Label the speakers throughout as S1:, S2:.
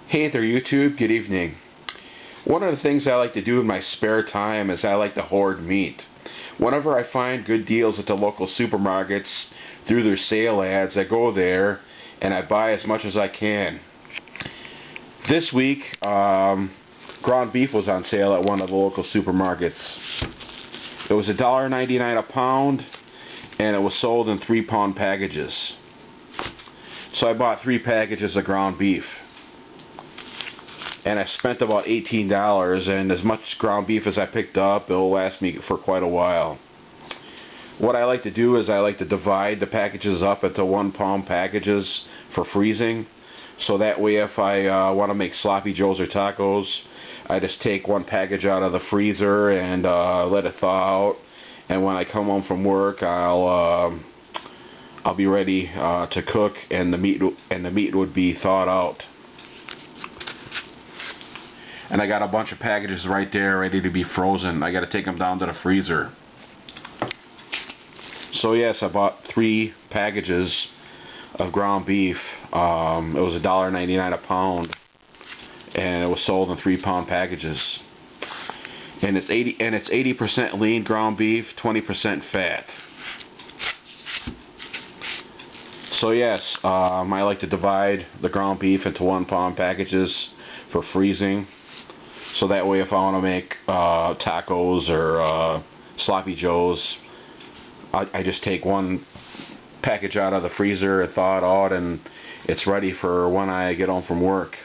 S1: Hey there YouTube, good evening. One of the things I like to do in my spare time is I like to hoard meat. Whenever I find good deals at the local supermarkets through their sale ads, I go there and I buy as much as I can. This week, ground beef was on sale at one of the local supermarkets. It was $1.99 a pound and it was sold in 3-pound packages. So I bought 3 packages of ground beef. And I spent about $18, and as much ground beef as I picked up, it'll last me for quite a while. What I like to do is I like to divide the packages up into 1-pound packages for freezing, so that way if I want to make sloppy joes or tacos, I just take 1 package out of the freezer and let it thaw out, and when I come home from work I'll be ready to cook, and the meat would be thawed out. And I got a bunch of packages right there ready to be frozen. I got to take them down to the freezer. So yes, I bought 3 packages of ground beef. It was $1.99 a pound, and it was sold in 3-pound packages. And it's 80% lean ground beef, 20% fat. So yes, I like to divide the ground beef into 1-pound packages for freezing. So that way if I want to make tacos or sloppy joes, I just take 1 package out of the freezer, thaw it out, and it's ready for when I get home from work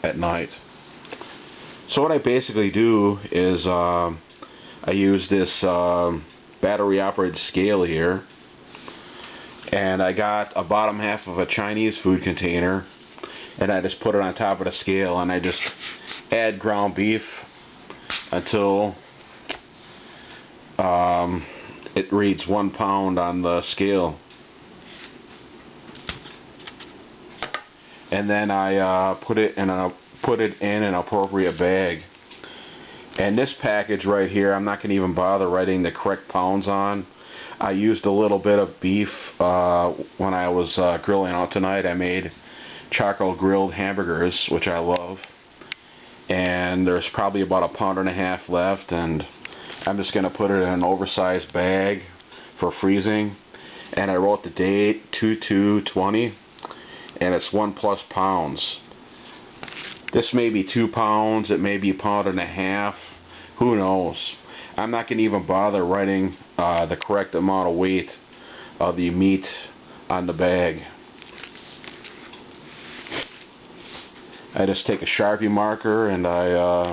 S1: at night. So what I basically do is I use this battery operated scale here, and I got a bottom half of a Chinese food container, and I just put it on top of the scale, and I just add ground beef until it reads 1 pound on the scale, and then I put it in an appropriate bag. And this package right here, I'm not going to even bother writing the correct pounds on. I used a little bit of beef when I was grilling out tonight. I made charcoal grilled hamburgers, which I love. And there's probably about 1.5 pounds left, and I'm just going to put it in an oversized bag for freezing. And I wrote the date 2/2/20, and it's 1+ pounds. This may be 2 pounds, it may be 1.5 pounds, who knows. I'm not going to even bother writing the correct amount of weight of the meat on the bag. I just take a Sharpie marker and I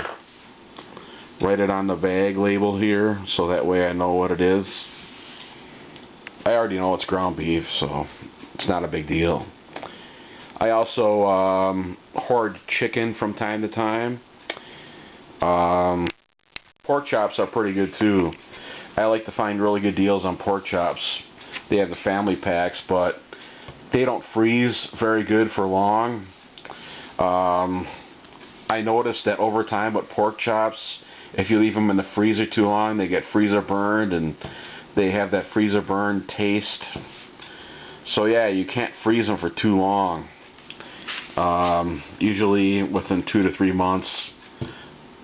S1: write it on the bag label here, so that way I know what it is. I already know it's ground beef, so it's not a big deal. I also hoard chicken from time to time. Pork chops are pretty good too. I like to find really good deals on pork chops. They have the family packs, but they don't freeze very good for long. I noticed that over time with pork chops, if you leave them in the freezer too long, they get freezer burned, and they have that freezer burn taste. So yeah, you can't freeze them for too long. Usually within 2 to 3 months.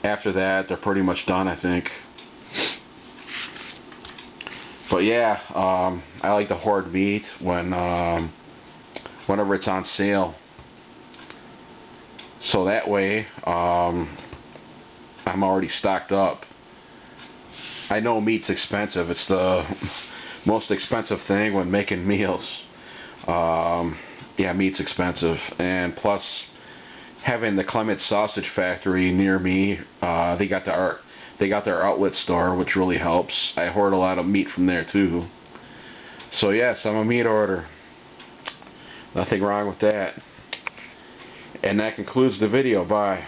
S1: After that, they're pretty much done, I think. But yeah, I like to hoard meat whenever it's on sale. So that way, I'm already stocked up. I know meat's expensive. It's the most expensive thing when making meals. Yeah, meat's expensive. And plus, having the Clement Sausage Factory near me, they got their outlet store, which really helps. I hoard a lot of meat from there too. So yes, I'm a meat hoarder. Nothing wrong with that. And that concludes the video. Bye.